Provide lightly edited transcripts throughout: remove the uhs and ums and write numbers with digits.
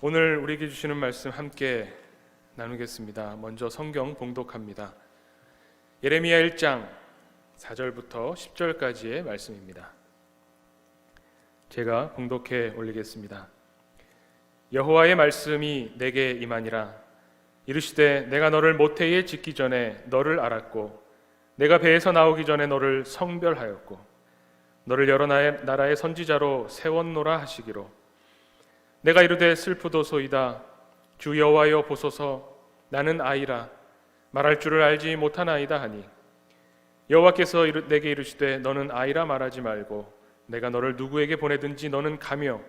오늘 우리에게 주시는 말씀 함께 나누겠습니다. 먼저 성경 봉독합니다. 예레미야 1장 4절부터 10절까지의 말씀입니다. 제가 봉독해 올리겠습니다. 여호와의 말씀이 내게 임하니라. 이르시되 내가 너를 모태에 짓기 전에 너를 알았고 내가 배에서 나오기 전에 너를 성별하였고 너를 여러 나라의 선지자로 세웠노라 하시기로 내가 이르되 슬프도소이다. 주 여호와여 보소서. 나는 아이라 말할 줄을 알지 못하나이다 하니 여호와께서 내게 이르시되 너는 아이라 말하지 말고 내가 너를 누구에게 보내든지 너는 가며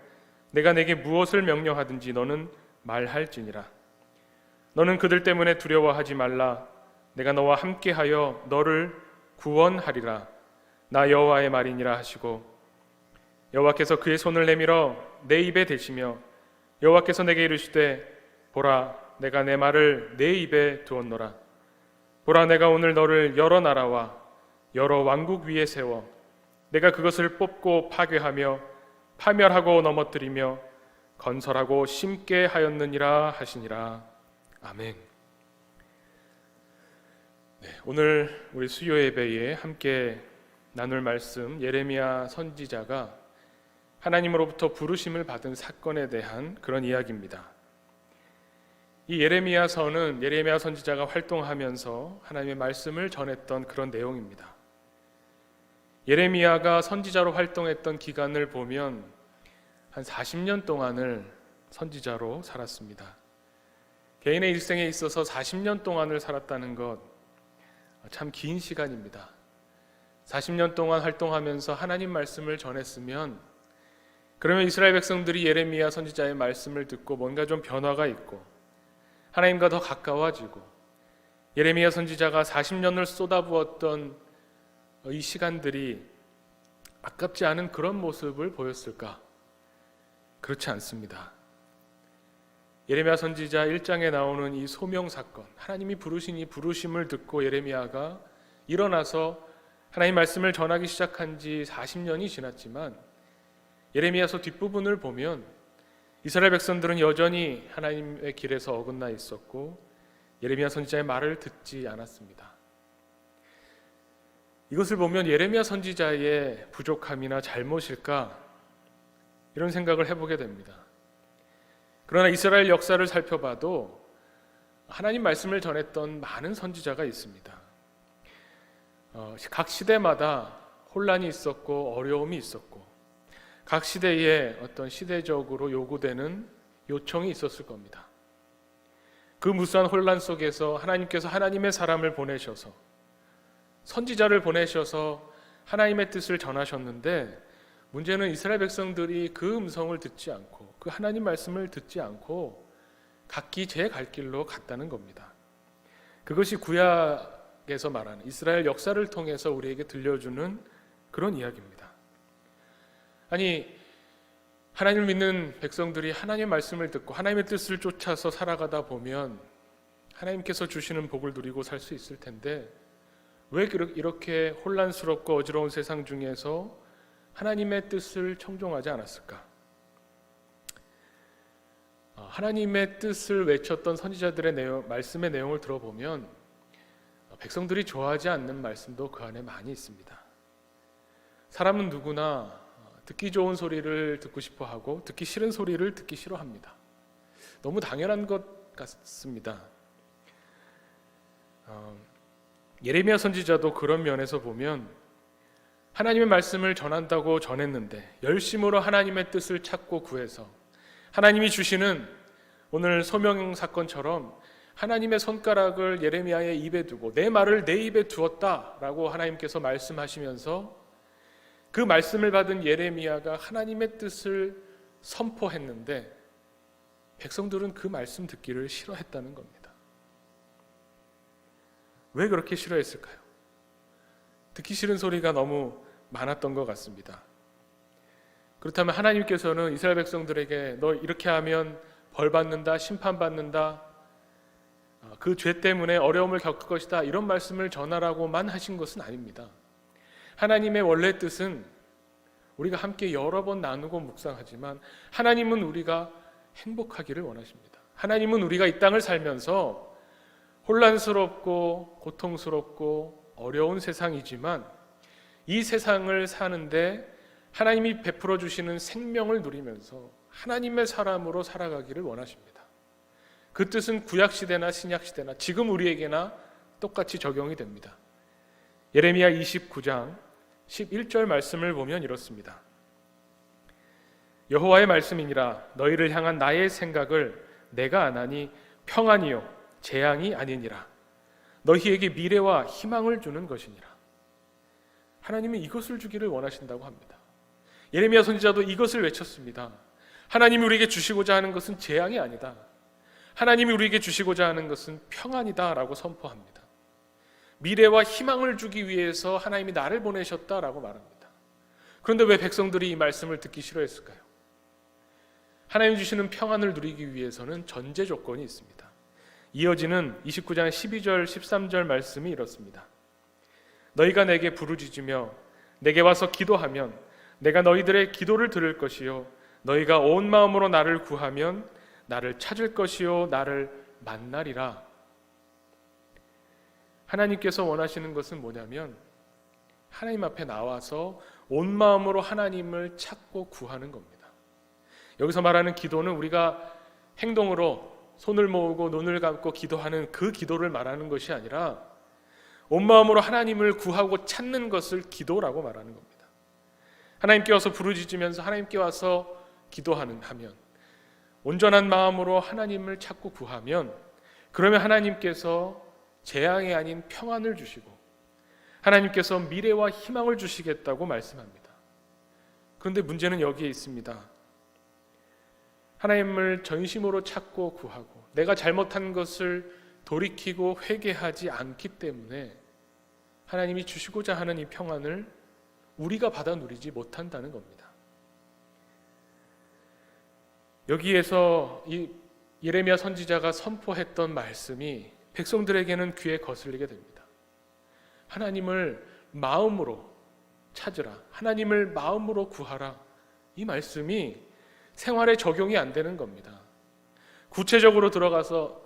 내가 내게 무엇을 명령하든지 너는 말할지니라. 너는 그들 때문에 두려워하지 말라. 내가 너와 함께하여 너를 구원하리라. 나 여호와의 말이니라 하시고 여호와께서 그의 손을 내밀어 내 입에 대시며 여호와께서 내게 이르시되 보라 내가 내 말을 내 입에 두었노라. 보라 내가 오늘 너를 여러 나라와 여러 왕국 위에 세워 내가 그것을 뽑고 파괴하며 파멸하고 넘어뜨리며 건설하고 심게 하였느니라 하시니라. 아멘. 오늘 우리 수요 예배에 함께 나눌 말씀, 예레미야 선지자가 하나님으로부터 부르심을 받은 사건에 대한 그런 이야기입니다. 이 예레미야서는 예레미야 선지자가 활동하면서 하나님의 말씀을 전했던 그런 내용입니다. 예레미야가 선지자로 활동했던 기간을 보면 한 40년 동안을 선지자로 살았습니다. 개인의 일생에 있어서 40년 동안을 살았다는 것 참 긴 시간입니다. 40년 동안 활동하면서 하나님 말씀을 전했으면 그러면 이스라엘 백성들이 예레미야 선지자의 말씀을 듣고 뭔가 좀 변화가 있고 하나님과 더 가까워지고 예레미야 선지자가 40년을 쏟아부었던 이 시간들이 아깝지 않은 그런 모습을 보였을까? 그렇지 않습니다. 예레미야 선지자 1장에 나오는 이 소명 사건, 하나님이 부르신 이 부르심을 듣고 예레미야가 일어나서 하나님 말씀을 전하기 시작한 지 40년이 지났지만 예레미야서 뒷부분을 보면 이스라엘 백성들은 여전히 하나님의 길에서 어긋나 있었고 예레미야 선지자의 말을 듣지 않았습니다. 이것을 보면 예레미야 선지자의 부족함이나 잘못일까? 이런 생각을 해보게 됩니다. 그러나 이스라엘 역사를 살펴봐도 하나님 말씀을 전했던 많은 선지자가 있습니다. 각 시대마다 혼란이 있었고 어려움이 있었고 각 시대에 어떤 시대적으로 요구되는 요청이 있었을 겁니다. 그 무수한 혼란 속에서 하나님께서 하나님의 사람을 보내셔서 선지자를 보내셔서 하나님의 뜻을 전하셨는데 문제는 이스라엘 백성들이 그 음성을 듣지 않고 그 하나님 말씀을 듣지 않고 각기 제 갈 길로 갔다는 겁니다. 그것이 구약에서 말하는 이스라엘 역사를 통해서 우리에게 들려주는 그런 이야기입니다. 아니 하나님을 믿는 백성들이 하나님의 말씀을 듣고 하나님의 뜻을 쫓아서 살아가다 보면 하나님께서 주시는 복을 누리고 살 수 있을 텐데 왜 이렇게 혼란스럽고 어지러운 세상 중에서 하나님의 뜻을 청종하지 않았을까? 하나님의 뜻을 외쳤던 선지자들의 말씀의 내용을 들어보면 백성들이 좋아하지 않는 말씀도 그 안에 많이 있습니다. 사람은 누구나 듣기 좋은 소리를 듣고 싶어 하고 듣기 싫은 소리를 듣기 싫어합니다. 너무 당연한 것 같습니다. 예레미야 선지자도 그런 면에서 보면 하나님의 말씀을 전한다고 전했는데 열심으로 하나님의 뜻을 찾고 구해서 하나님이 주시는 오늘 소명 사건처럼 하나님의 손가락을 예레미야의 입에 두고 내 말을 내 입에 두었다라고 하나님께서 말씀하시면서 그 말씀을 받은 예레미야가 하나님의 뜻을 선포했는데 백성들은 그 말씀 듣기를 싫어했다는 겁니다. 왜 그렇게 싫어했을까요? 듣기 싫은 소리가 너무 많았던 것 같습니다. 그렇다면 하나님께서는 이스라엘 백성들에게 너 이렇게 하면 벌 받는다, 심판받는다, 그 죄 때문에 어려움을 겪을 것이다 이런 말씀을 전하라고만 하신 것은 아닙니다. 하나님의 원래 뜻은 우리가 함께 여러 번 나누고 묵상하지만 하나님은 우리가 행복하기를 원하십니다. 하나님은 우리가 이 땅을 살면서 혼란스럽고 고통스럽고 어려운 세상이지만 이 세상을 사는데 하나님이 베풀어 주시는 생명을 누리면서 하나님의 사람으로 살아가기를 원하십니다. 그 뜻은 구약시대나 신약시대나 지금 우리에게나 똑같이 적용이 됩니다. 예레미야 29장 11절 말씀을 보면 이렇습니다. 여호와의 말씀이니라. 너희를 향한 나의 생각을 내가 아나니 평안이요 재앙이 아니니라. 너희에게 미래와 희망을 주는 것이니라. 하나님은 이것을 주기를 원하신다고 합니다. 예레미야 선지자도 이것을 외쳤습니다. 하나님이 우리에게 주시고자 하는 것은 재앙이 아니다. 하나님이 우리에게 주시고자 하는 것은 평안이다 라고 선포합니다. 미래와 희망을 주기 위해서 하나님이 나를 보내셨다라고 말합니다. 그런데 왜 백성들이 이 말씀을 듣기 싫어했을까요? 하나님 주시는 평안을 누리기 위해서는 전제 조건이 있습니다. 이어지는 29장 12절 13절 말씀이 이렇습니다. 너희가 내게 부르짖으며 내게 와서 기도하면 내가 너희들의 기도를 들을 것이요 너희가 온 마음으로 나를 구하면 나를 찾을 것이요 나를 만나리라. 하나님께서 원하시는 것은 뭐냐면 하나님 앞에 나와서 온 마음으로 하나님을 찾고 구하는 겁니다. 여기서 말하는 기도는 우리가 행동으로 손을 모으고 눈을 감고 기도하는 그 기도를 말하는 것이 아니라 온 마음으로 하나님을 구하고 찾는 것을 기도라고 말하는 겁니다. 하나님께 와서 부르짖으면서 하나님께 와서 기도하면 온전한 마음으로 하나님을 찾고 구하면 그러면 하나님께서 재앙이 아닌 평안을 주시고 하나님께서 미래와 희망을 주시겠다고 말씀합니다. 그런데 문제는 여기에 있습니다. 하나님을 전심으로 찾고 구하고 내가 잘못한 것을 돌이키고 회개하지 않기 때문에 하나님이 주시고자 하는 이 평안을 우리가 받아 누리지 못한다는 겁니다. 여기에서 이 예레미야 선지자가 선포했던 말씀이 백성들에게는 귀에 거슬리게 됩니다. 하나님을 마음으로 찾으라. 하나님을 마음으로 구하라. 이 말씀이 생활에 적용이 안 되는 겁니다. 구체적으로 들어가서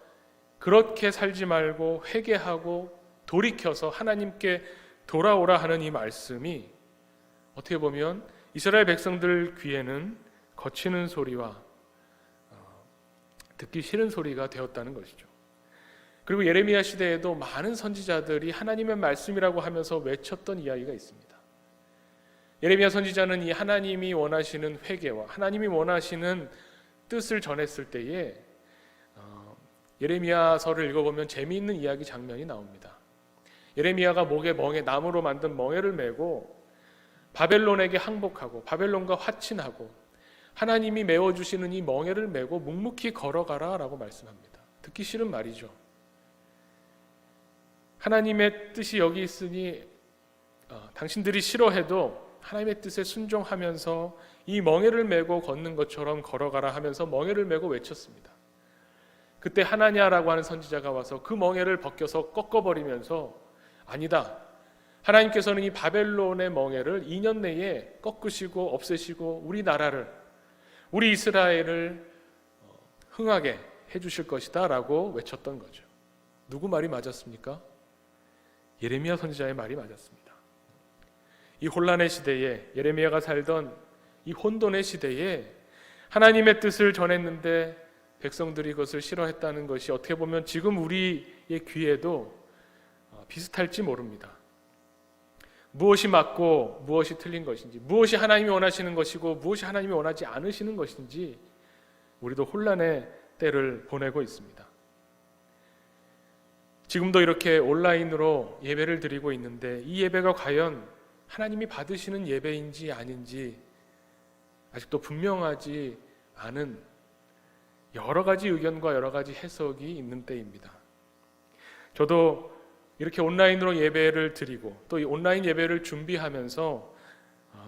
그렇게 살지 말고 회개하고 돌이켜서 하나님께 돌아오라 하는 이 말씀이 어떻게 보면 이스라엘 백성들 귀에는 거치는 소리와 듣기 싫은 소리가 되었다는 것이죠. 그리고 예레미야 시대에도 많은 선지자들이 하나님의 말씀이라고 하면서 외쳤던 이야기가 있습니다. 예레미야 선지자는 이 하나님이 원하시는 회개와 하나님이 원하시는 뜻을 전했을 때에 예레미야서를 읽어보면 재미있는 이야기 장면이 나옵니다. 예레미야가 목에 나무로 만든 멍에를 메고 바벨론에게 항복하고 바벨론과 화친하고 하나님이 메워주시는 이 멍에를 메고 묵묵히 걸어가라 라고 말씀합니다. 듣기 싫은 말이죠. 하나님의 뜻이 여기 있으니 당신들이 싫어해도 하나님의 뜻에 순종하면서 이 멍에를 메고 걷는 것처럼 걸어가라 하면서 멍에를 메고 외쳤습니다. 그때 하나냐라고 하는 선지자가 와서 그 멍에를 벗겨서 꺾어버리면서 아니다. 하나님께서는 이 바벨론의 멍에를 2년 내에 꺾으시고 없애시고 우리 나라를 우리 이스라엘을 흥하게 해주실 것이다 라고 외쳤던 거죠. 누구 말이 맞았습니까? 예레미야 선지자의 말이 맞았습니다. 이 혼란의 시대에 예레미야가 살던 이 혼돈의 시대에 하나님의 뜻을 전했는데 백성들이 그것을 싫어했다는 것이 어떻게 보면 지금 우리의 귀에도 비슷할지 모릅니다. 무엇이 맞고 무엇이 틀린 것인지, 무엇이 하나님이 원하시는 것이고 무엇이 하나님이 원하지 않으시는 것인지 우리도 혼란의 때를 보내고 있습니다. 지금도 이렇게 온라인으로 예배를 드리고 있는데 이 예배가 과연 하나님이 받으시는 예배인지 아닌지 아직도 분명하지 않은 여러 가지 의견과 여러 가지 해석이 있는 때입니다. 저도 이렇게 온라인으로 예배를 드리고 또 이 온라인 예배를 준비하면서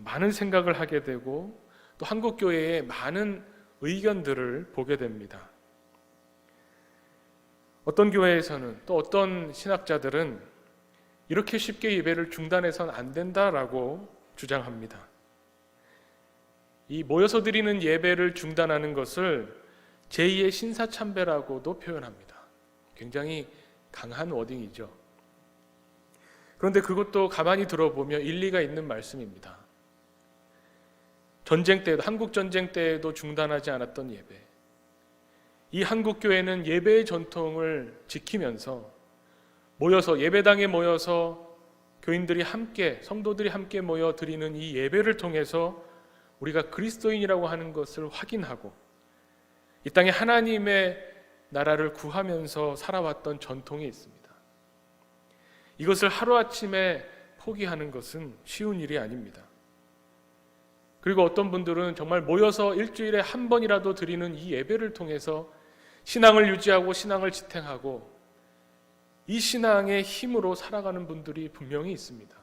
많은 생각을 하게 되고 또 한국교회의 많은 의견들을 보게 됩니다. 어떤 교회에서는 또 어떤 신학자들은 이렇게 쉽게 예배를 중단해서는 안 된다라고 주장합니다. 이 모여서 드리는 예배를 중단하는 것을 제2의 신사참배라고도 표현합니다. 굉장히 강한 워딩이죠. 그런데 그것도 가만히 들어보면 일리가 있는 말씀입니다. 전쟁 때에도, 한국 전쟁 때에도 중단하지 않았던 예배, 이 한국교회는 예배의 전통을 지키면서 모여서, 예배당에 모여서 교인들이 함께, 성도들이 함께 모여 드리는 이 예배를 통해서 우리가 그리스도인이라고 하는 것을 확인하고 이 땅에 하나님의 나라를 구하면서 살아왔던 전통이 있습니다. 이것을 하루아침에 포기하는 것은 쉬운 일이 아닙니다. 그리고 어떤 분들은 정말 모여서 일주일에 한 번이라도 드리는 이 예배를 통해서 신앙을 유지하고 신앙을 지탱하고 이 신앙의 힘으로 살아가는 분들이 분명히 있습니다.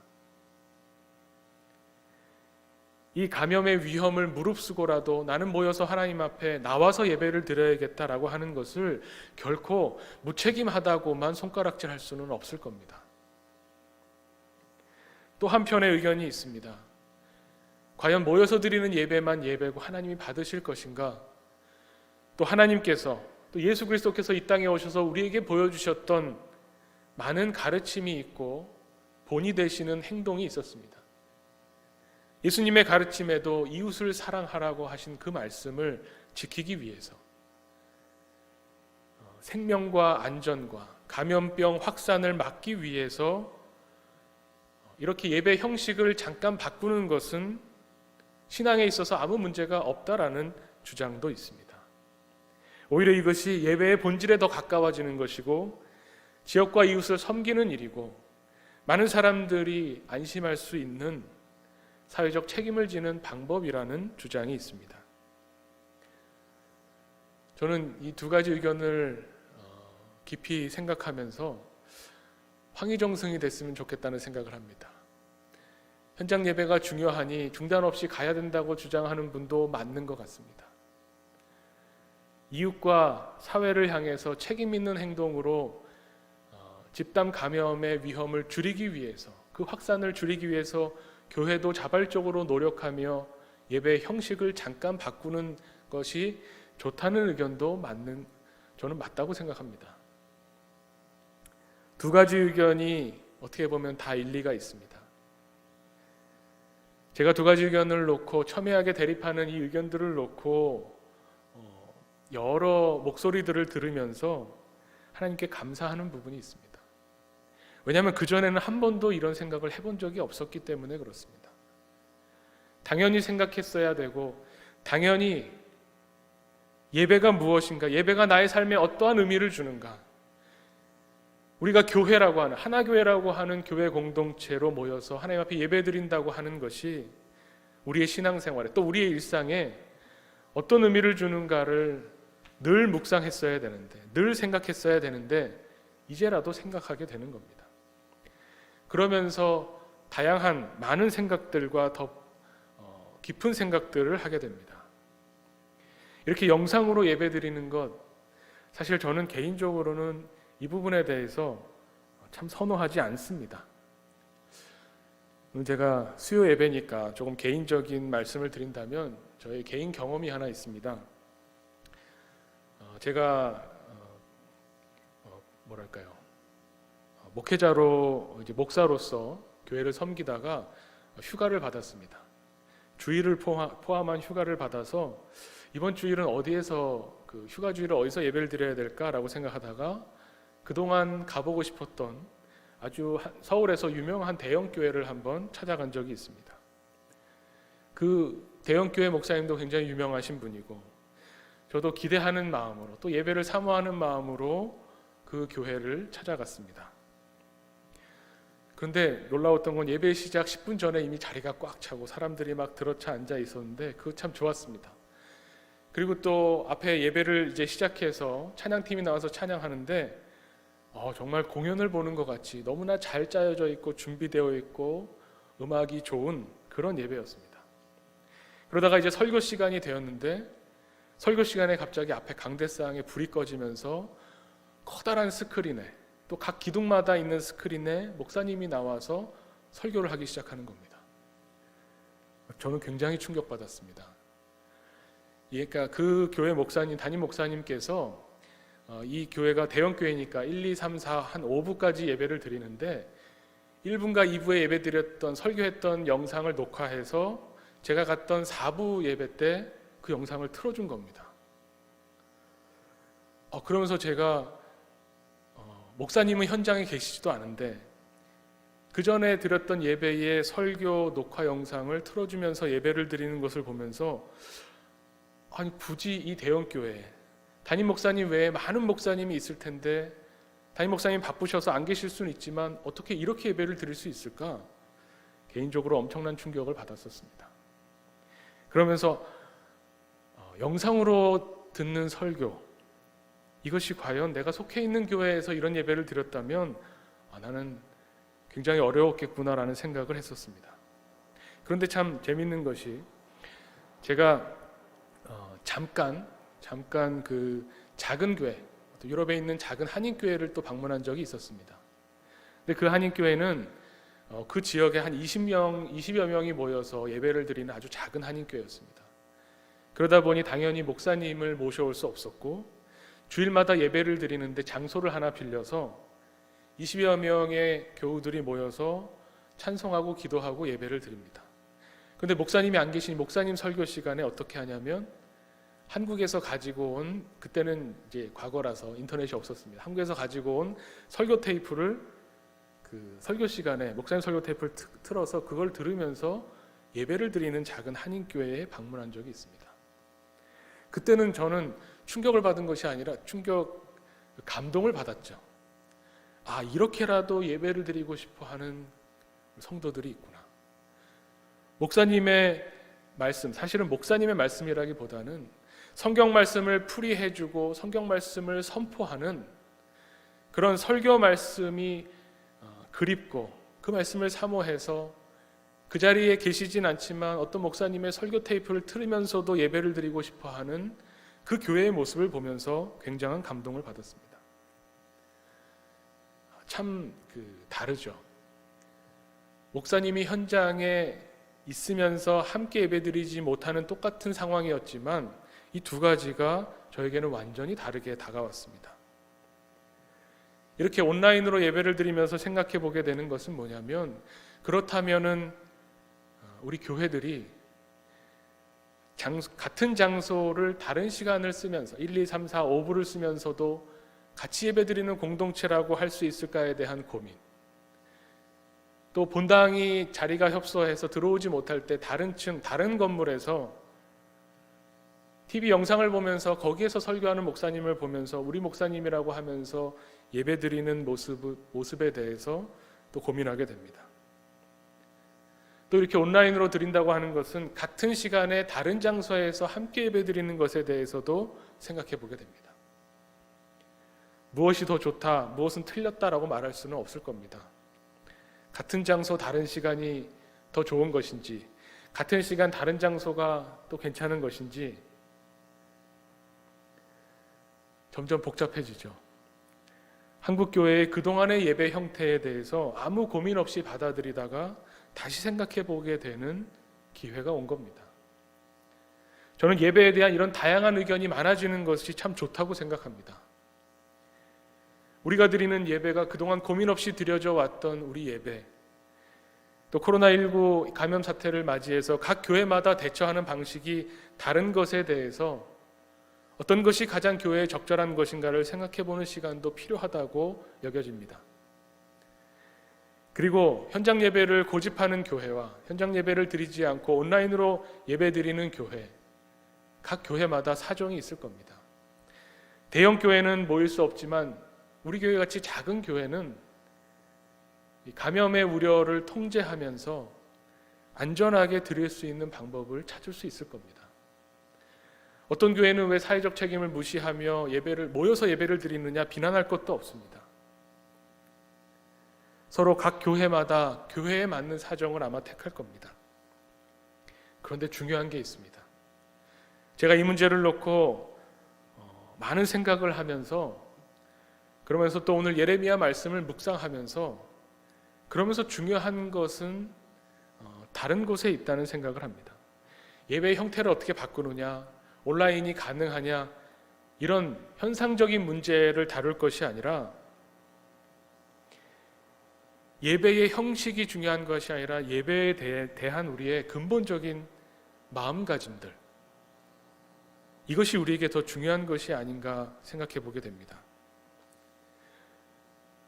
이 감염의 위험을 무릅쓰고라도 나는 모여서 하나님 앞에 나와서 예배를 드려야겠다라고 하는 것을 결코 무책임하다고만 손가락질할 수는 없을 겁니다. 또 한편의 의견이 있습니다. 과연 모여서 드리는 예배만 예배고 하나님이 받으실 것인가? 또 하나님께서, 또 예수 그리스도께서 이 땅에 오셔서 우리에게 보여주셨던 많은 가르침이 있고 본이 되시는 행동이 있었습니다. 예수님의 가르침에도 이웃을 사랑하라고 하신 그 말씀을 지키기 위해서 생명과 안전과 감염병 확산을 막기 위해서 이렇게 예배 형식을 잠깐 바꾸는 것은 신앙에 있어서 아무 문제가 없다라는 주장도 있습니다. 오히려 이것이 예배의 본질에 더 가까워지는 것이고 지역과 이웃을 섬기는 일이고 많은 사람들이 안심할 수 있는 사회적 책임을 지는 방법이라는 주장이 있습니다. 저는 이 두 가지 의견을 깊이 생각하면서 황희정승이 됐으면 좋겠다는 생각을 합니다. 현장 예배가 중요하니 중단 없이 가야 된다고 주장하는 분도 맞는 것 같습니다. 이웃과 사회를 향해서 책임 있는 행동으로 집단 감염의 위험을 줄이기 위해서, 그 확산을 줄이기 위해서 교회도 자발적으로 노력하며 예배 형식을 잠깐 바꾸는 것이 좋다는 의견도 저는 맞다고 생각합니다. 두 가지 의견이 어떻게 보면 다 일리가 있습니다. 제가 두 가지 의견을 놓고 첨예하게 대립하는 이 의견들을 놓고 여러 목소리들을 들으면서 하나님께 감사하는 부분이 있습니다. 왜냐하면 그전에는 한 번도 이런 생각을 해본 적이 없었기 때문에 그렇습니다. 당연히 생각했어야 되고 당연히 예배가 무엇인가, 예배가 나의 삶에 어떠한 의미를 주는가, 우리가 교회라고 하는, 하나교회라고 하는 교회 공동체로 모여서 하나님 앞에 예배드린다고 하는 것이 우리의 신앙생활에, 또 우리의 일상에 어떤 의미를 주는가를 늘 묵상했어야 되는데, 늘 생각했어야 되는데 이제라도 생각하게 되는 겁니다. 그러면서 다양한 많은 생각들과 더 깊은 생각들을 하게 됩니다. 이렇게 영상으로 예배드리는 것, 사실 저는 개인적으로는 이 부분에 대해서 참 선호하지 않습니다. 제가 수요 예배니까 조금 개인적인 말씀을 드린다면 저의 개인 경험이 하나 있습니다. 제가 목회자로, 이제 목사로서 교회를 섬기다가 휴가를 받았습니다. 주일을 포함한 휴가를 받아서 이번 주일은 어디에서, 그 휴가 주일을 어디서 예배를 드려야 될까라고 생각하다가 그동안 가보고 싶었던 아주 서울에서 유명한 대형 교회를 한번 찾아간 적이 있습니다. 그 대형 교회 목사님도 굉장히 유명하신 분이고 저도 기대하는 마음으로, 또 예배를 사모하는 마음으로 그 교회를 찾아갔습니다. 그런데 놀라웠던 건 예배 시작 10분 전에 이미 자리가 꽉 차고 사람들이 막 들어차 앉아 있었는데 그거 참 좋았습니다. 그리고 또 앞에 예배를 이제 시작해서 찬양팀이 나와서 찬양하는데 정말 공연을 보는 것 같이 너무나 잘 짜여져 있고 준비되어 있고 음악이 좋은 그런 예배였습니다. 그러다가 이제 설교 시간이 되었는데 설교 시간에 갑자기 앞에 강대상에 불이 꺼지면서 커다란 스크린에, 또 각 기둥마다 있는 스크린에 목사님이 나와서 설교를 하기 시작하는 겁니다. 저는 굉장히 충격받았습니다. 그러니까 그 교회 목사님, 담임 목사님께서 이 교회가 대형 교회니까 1, 2, 3, 4, 한 5부까지 예배를 드리는데 1부인가 2부에 예배 드렸던 설교했던 영상을 녹화해서 제가 갔던 4부 예배 때 그 영상을 틀어준 겁니다. 그러면서 제가 목사님은 현장에 계시지도 않은데 그 전에 드렸던 예배의 설교 녹화 영상을 틀어주면서 예배를 드리는 것을 보면서 아니 굳이 이 대형 교회에 담임 목사님 외에 많은 목사님이 있을 텐데 담임 목사님 바쁘셔서 안 계실 수는 있지만 어떻게 이렇게 예배를 드릴 수 있을까? 개인적으로 엄청난 충격을 받았었습니다. 그러면서 영상으로 듣는 설교, 이것이 과연 내가 속해 있는 교회에서 이런 예배를 드렸다면 나는 굉장히 어려웠겠구나라는 생각을 했었습니다. 그런데 참 재밌는 것이 제가 잠깐 그 작은 교회, 유럽에 있는 작은 한인교회를 또 방문한 적이 있었습니다. 근데 그 한인교회는 그 지역에 한 20여 명이 모여서 예배를 드리는 아주 작은 한인교회였습니다. 그러다 보니 당연히 목사님을 모셔올 수 없었고 주일마다 예배를 드리는데 장소를 하나 빌려서 20여 명의 교우들이 모여서 찬송하고 기도하고 예배를 드립니다. 그런데 목사님이 안 계시니 목사님 설교 시간에 어떻게 하냐면 한국에서 가지고 온, 그때는 이제 과거라서 인터넷이 없었습니다. 한국에서 가지고 온 설교 테이프를 그 설교 시간에 목사님 설교 테이프를 틀어서 그걸 들으면서 예배를 드리는 작은 한인교회에 방문한 적이 있습니다. 그때는 저는 충격을 받은 것이 아니라 감동을 받았죠. 이렇게라도 예배를 드리고 싶어 하는 성도들이 있구나. 목사님의 말씀, 사실은 목사님의 말씀이라기보다는 성경 말씀을 풀이해주고 성경 말씀을 선포하는 그런 설교 말씀이 그립고 그 말씀을 사모해서 그 자리에 계시진 않지만 어떤 목사님의 설교 테이프를 틀으면서도 예배를 드리고 싶어 하는 그 교회의 모습을 보면서 굉장한 감동을 받았습니다. 참 다르죠. 목사님이 현장에 있으면서 함께 예배드리지 못하는 똑같은 상황이었지만 이 두 가지가 저에게는 완전히 다르게 다가왔습니다. 이렇게 온라인으로 예배를 드리면서 생각해 보게 되는 것은 뭐냐면, 그렇다면은 우리 교회들이 같은 장소를 다른 시간을 쓰면서 1, 2, 3, 4, 5부를 쓰면서도 같이 예배드리는 공동체라고 할 수 있을까에 대한 고민, 또 본당이 자리가 협소해서 들어오지 못할 때 다른 건물에서 TV 영상을 보면서 거기에서 설교하는 목사님을 보면서 우리 목사님이라고 하면서 예배드리는 모습에 대해서 또 고민하게 됩니다. 또 이렇게 온라인으로 드린다고 하는 것은 같은 시간에 다른 장소에서 함께 예배드리는 것에 대해서도 생각해 보게 됩니다. 무엇이 더 좋다, 무엇은 틀렸다라고 말할 수는 없을 겁니다. 같은 장소 다른 시간이 더 좋은 것인지, 같은 시간 다른 장소가 또 괜찮은 것인지 점점 복잡해지죠. 한국교회의 그동안의 예배 형태에 대해서 아무 고민 없이 받아들이다가 다시 생각해 보게 되는 기회가 온 겁니다. 저는 예배에 대한 이런 다양한 의견이 많아지는 것이 참 좋다고 생각합니다. 우리가 드리는 예배가 그동안 고민 없이 드려져 왔던 우리 예배, 또 코로나19 감염 사태를 맞이해서 각 교회마다 대처하는 방식이 다른 것에 대해서 어떤 것이 가장 교회에 적절한 것인가를 생각해 보는 시간도 필요하다고 여겨집니다. 그리고 현장 예배를 고집하는 교회와 현장 예배를 드리지 않고 온라인으로 예배 드리는 교회, 각 교회마다 사정이 있을 겁니다. 대형 교회는 모일 수 없지만 우리 교회 같이 작은 교회는 감염의 우려를 통제하면서 안전하게 드릴 수 있는 방법을 찾을 수 있을 겁니다. 어떤 교회는 왜 사회적 책임을 무시하며 모여서 예배를 드리느냐 비난할 것도 없습니다. 서로 각 교회마다 교회에 맞는 사정을 아마 택할 겁니다. 그런데 중요한 게 있습니다. 제가 이 문제를 놓고 많은 생각을 하면서, 그러면서 또 오늘 예레미야 말씀을 묵상하면서, 그러면서 중요한 것은 다른 곳에 있다는 생각을 합니다. 예배의 형태를 어떻게 바꾸느냐, 온라인이 가능하냐, 이런 현상적인 문제를 다룰 것이 아니라 예배의 형식이 중요한 것이 아니라 예배에 대한 우리의 근본적인 마음가짐들, 이것이 우리에게 더 중요한 것이 아닌가 생각해 보게 됩니다.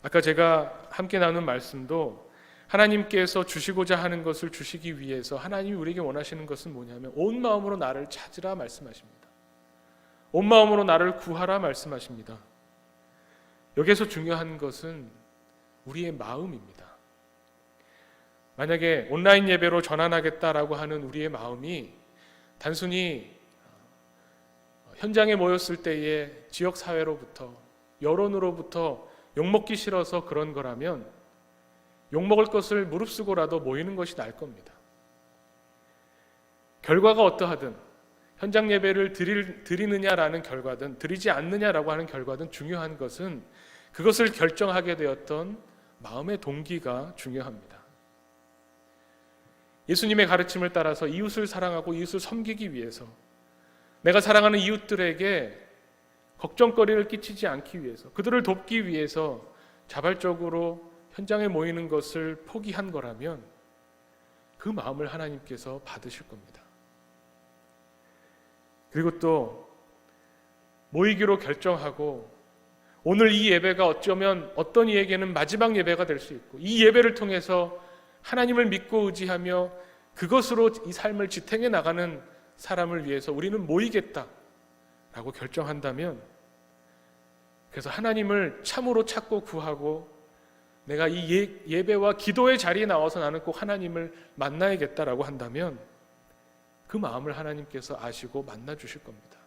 아까 제가 함께 나눈 말씀도 하나님께서 주시고자 하는 것을 주시기 위해서 하나님이 우리에게 원하시는 것은 뭐냐면 온 마음으로 나를 찾으라 말씀하십니다. 온 마음으로 나를 구하라 말씀하십니다. 여기서 중요한 것은 우리의 마음입니다. 만약에 온라인 예배로 전환하겠다라고 하는 우리의 마음이 단순히 현장에 모였을 때의 지역사회로부터, 여론으로부터 욕먹기 싫어서 그런 거라면 욕먹을 것을 무릅쓰고라도 모이는 것이 나을 겁니다. 결과가 어떠하든 현장 예배를 드리느냐라는 결과든 드리지 않느냐라고 하는 결과든 중요한 것은 그것을 결정하게 되었던 마음의 동기가 중요합니다. 예수님의 가르침을 따라서 이웃을 사랑하고 이웃을 섬기기 위해서, 내가 사랑하는 이웃들에게 걱정거리를 끼치지 않기 위해서, 그들을 돕기 위해서 자발적으로 현장에 모이는 것을 포기한 거라면 그 마음을 하나님께서 받으실 겁니다. 그리고 또 모이기로 결정하고 오늘 이 예배가 어쩌면 어떤 이에게는 마지막 예배가 될 수 있고, 이 예배를 통해서 하나님을 믿고 의지하며 그것으로 이 삶을 지탱해 나가는 사람을 위해서 우리는 모이겠다라고 결정한다면, 그래서 하나님을 참으로 찾고 구하고 내가 이 예배와 기도의 자리에 나와서 나는 꼭 하나님을 만나야겠다라고 한다면 그 마음을 하나님께서 아시고 만나 주실 겁니다.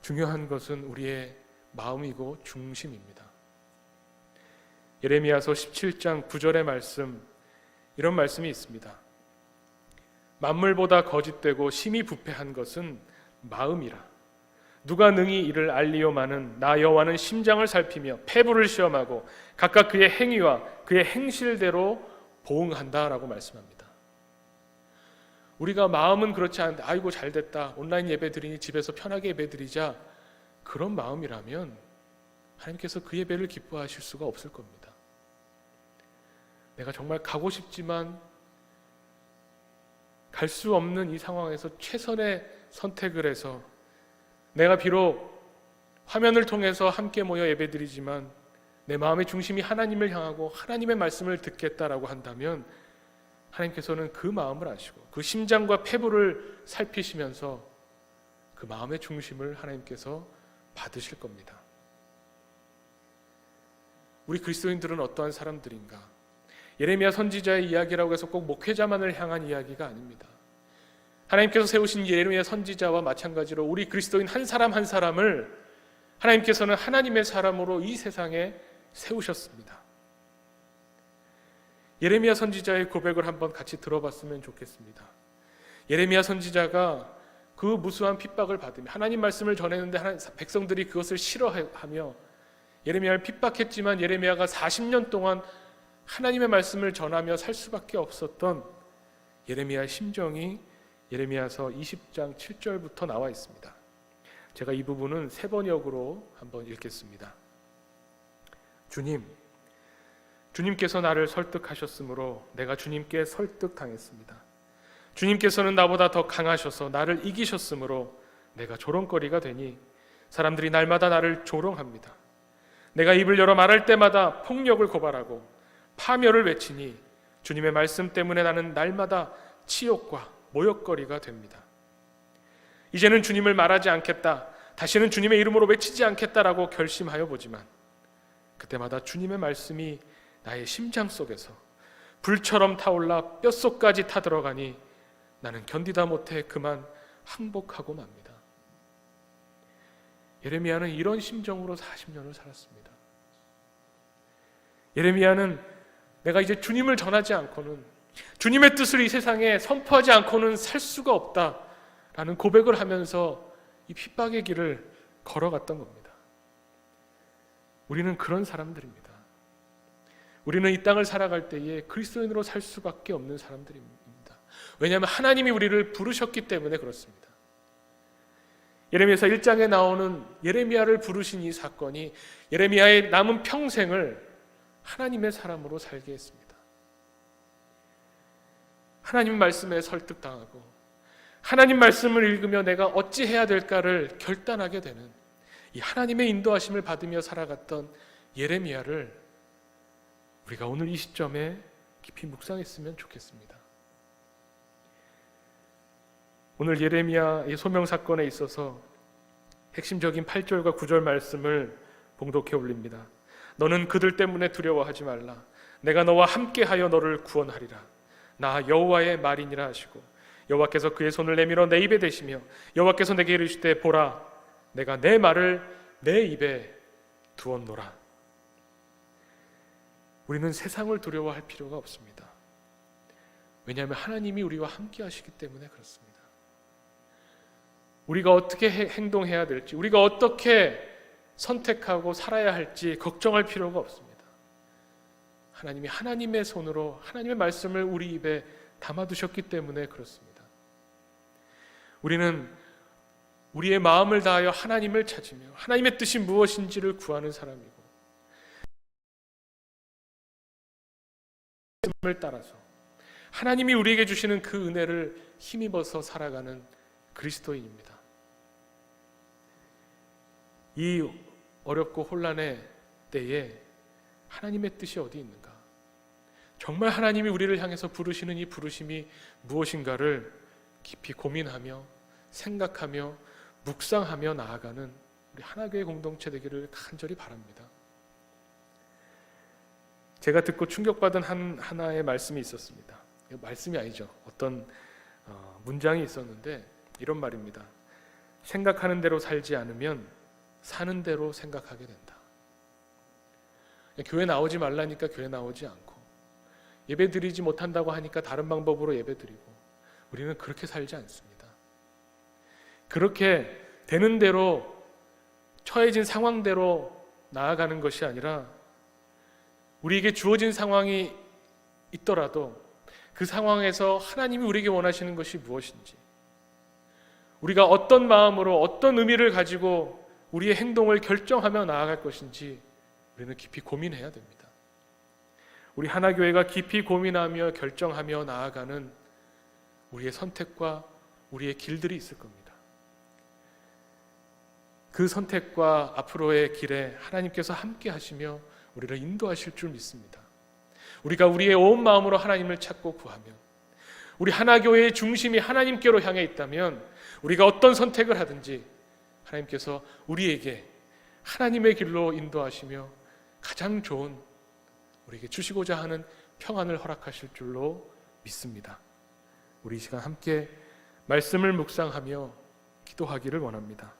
중요한 것은 우리의 마음이고 중심입니다. 예레미야서 17장 9절의 말씀, 이런 말씀이 있습니다. 만물보다 거짓되고 심히 부패한 것은 마음이라. 누가 능히 이를 알리오마는 나 여호와는 심장을 살피며 폐부를 시험하고 각각 그의 행위와 그의 행실대로 보응한다라고 말씀합니다. 우리가 마음은 그렇지 않은데 아이고 잘됐다, 온라인 예배 드리니 집에서 편하게 예배 드리자, 그런 마음이라면 하나님께서 그 예배를 기뻐하실 수가 없을 겁니다. 내가 정말 가고 싶지만 갈 수 없는 이 상황에서 최선의 선택을 해서, 내가 비록 화면을 통해서 함께 모여 예배드리지만 내 마음의 중심이 하나님을 향하고 하나님의 말씀을 듣겠다라고 한다면 하나님께서는 그 마음을 아시고 그 심장과 폐부를 살피시면서 그 마음의 중심을 하나님께서 받으실 겁니다. 우리 그리스도인들은 어떠한 사람들인가? 예레미야 선지자의 이야기라고 해서 꼭 목회자만을 향한 이야기가 아닙니다. 하나님께서 세우신 예레미야 선지자와 마찬가지로 우리 그리스도인 한 사람 한 사람을 하나님께서는 하나님의 사람으로 이 세상에 세우셨습니다. 예레미야 선지자의 고백을 한번 같이 들어봤으면 좋겠습니다. 예레미야 선지자가 그 무수한 핍박을 받으며 하나님 말씀을 전했는데 백성들이 그것을 싫어하며 예레미야를 핍박했지만 예레미야가 40년 동안 하나님의 말씀을 전하며 살 수밖에 없었던 예레미야의 심정이 예레미야서 20장 7절부터 나와 있습니다. 제가 이 부분은 세 번역으로 한번 읽겠습니다. 주님께서 나를 설득하셨으므로 내가 주님께 설득당했습니다. 주님께서는 나보다 더 강하셔서 나를 이기셨으므로 내가 조롱거리가 되니 사람들이 날마다 나를 조롱합니다. 내가 입을 열어 말할 때마다 폭력을 고발하고 파멸을 외치니 주님의 말씀 때문에 나는 날마다 치욕과 모욕거리가 됩니다. 이제는 주님을 말하지 않겠다, 다시는 주님의 이름으로 외치지 않겠다라고 결심하여 보지만 그때마다 주님의 말씀이 나의 심장 속에서 불처럼 타올라 뼛속까지 타들어가니 나는 견디다 못해 그만 항복하고 맙니다. 예레미야는 이런 심정으로 40년을 살았습니다. 예레미야는 내가 이제 주님을 전하지 않고는, 주님의 뜻을 이 세상에 선포하지 않고는 살 수가 없다라는 고백을 하면서 이 핍박의 길을 걸어갔던 겁니다. 우리는 그런 사람들입니다. 우리는 이 땅을 살아갈 때에 그리스도인으로 살 수밖에 없는 사람들입니다. 왜냐하면 하나님이 우리를 부르셨기 때문에 그렇습니다. 예레미야서 1장에 나오는 예레미야를 부르신 이 사건이 예레미야의 남은 평생을 하나님의 사람으로 살게 했습니다. 하나님 말씀에 설득당하고 하나님 말씀을 읽으며 내가 어찌 해야 될까를 결단하게 되는 이 하나님의 인도하심을 받으며 살아갔던 예레미야를 우리가 오늘 이 시점에 깊이 묵상했으면 좋겠습니다. 오늘 예레미야의 소명 사건에 있어서 핵심적인 8절과 9절 말씀을 봉독해 올립니다. 너는 그들 때문에 두려워하지 말라. 내가 너와 함께하여 너를 구원하리라. 나 여호와의 말이니라 하시고 여호와께서 그의 손을 내밀어 내 입에 대시며 여호와께서 내게 이르시되 보라 내가 내 말을 내 입에 두었노라. 우리는 세상을 두려워할 필요가 없습니다. 왜냐하면 하나님이 우리와 함께 하시기 때문에 그렇습니다. 우리가 어떻게 행동해야 될지, 우리가 어떻게 선택하고 살아야 할지 걱정할 필요가 없습니다. 하나님이 하나님의 손으로 하나님의 말씀을 우리 입에 담아두셨기 때문에 그렇습니다. 우리는 우리의 마음을 다하여 하나님을 찾으며 하나님의 뜻이 무엇인지를 구하는 사람이고 말씀을 따라서 하나님이 우리에게 주시는 그 은혜를 힘입어서 살아가는 그리스도인입니다. 이 어렵고 혼란의 때에 하나님의 뜻이 어디 있는가? 정말 하나님이 우리를 향해서 부르시는 이 부르심이 무엇인가를 깊이 고민하며 생각하며 묵상하며 나아가는 우리 하나교회 공동체 되기를 간절히 바랍니다. 제가 듣고 충격받은 하나의 말씀이 있었습니다. 말씀이 아니죠. 어떤 문장이 있었는데 이런 말입니다. 생각하는 대로 살지 않으면 사는 대로 생각하게 된다. 교회 나오지 말라니까 교회 나오지 않고 예배 드리지 못한다고 하니까 다른 방법으로 예배 드리고 우리는 그렇게 살지 않습니다. 그렇게 되는 대로 처해진 상황대로 나아가는 것이 아니라 우리에게 주어진 상황이 있더라도 그 상황에서 하나님이 우리에게 원하시는 것이 무엇인지 우리가 어떤 마음으로 어떤 의미를 가지고 우리의 행동을 결정하며 나아갈 것인지 우리는 깊이 고민해야 됩니다. 우리 하나교회가 깊이 고민하며 결정하며 나아가는 우리의 선택과 우리의 길들이 있을 겁니다. 그 선택과 앞으로의 길에 하나님께서 함께 하시며 우리를 인도하실 줄 믿습니다. 우리가 우리의 온 마음으로 하나님을 찾고 구하며 우리 하나교회의 중심이 하나님께로 향해 있다면 우리가 어떤 선택을 하든지 하나님께서 우리에게 하나님의 길로 인도하시며 가장 좋은 우리에게 주시고자 하는 평안을 허락하실 줄로 믿습니다. 우리 이 시간 함께 말씀을 묵상하며 기도하기를 원합니다.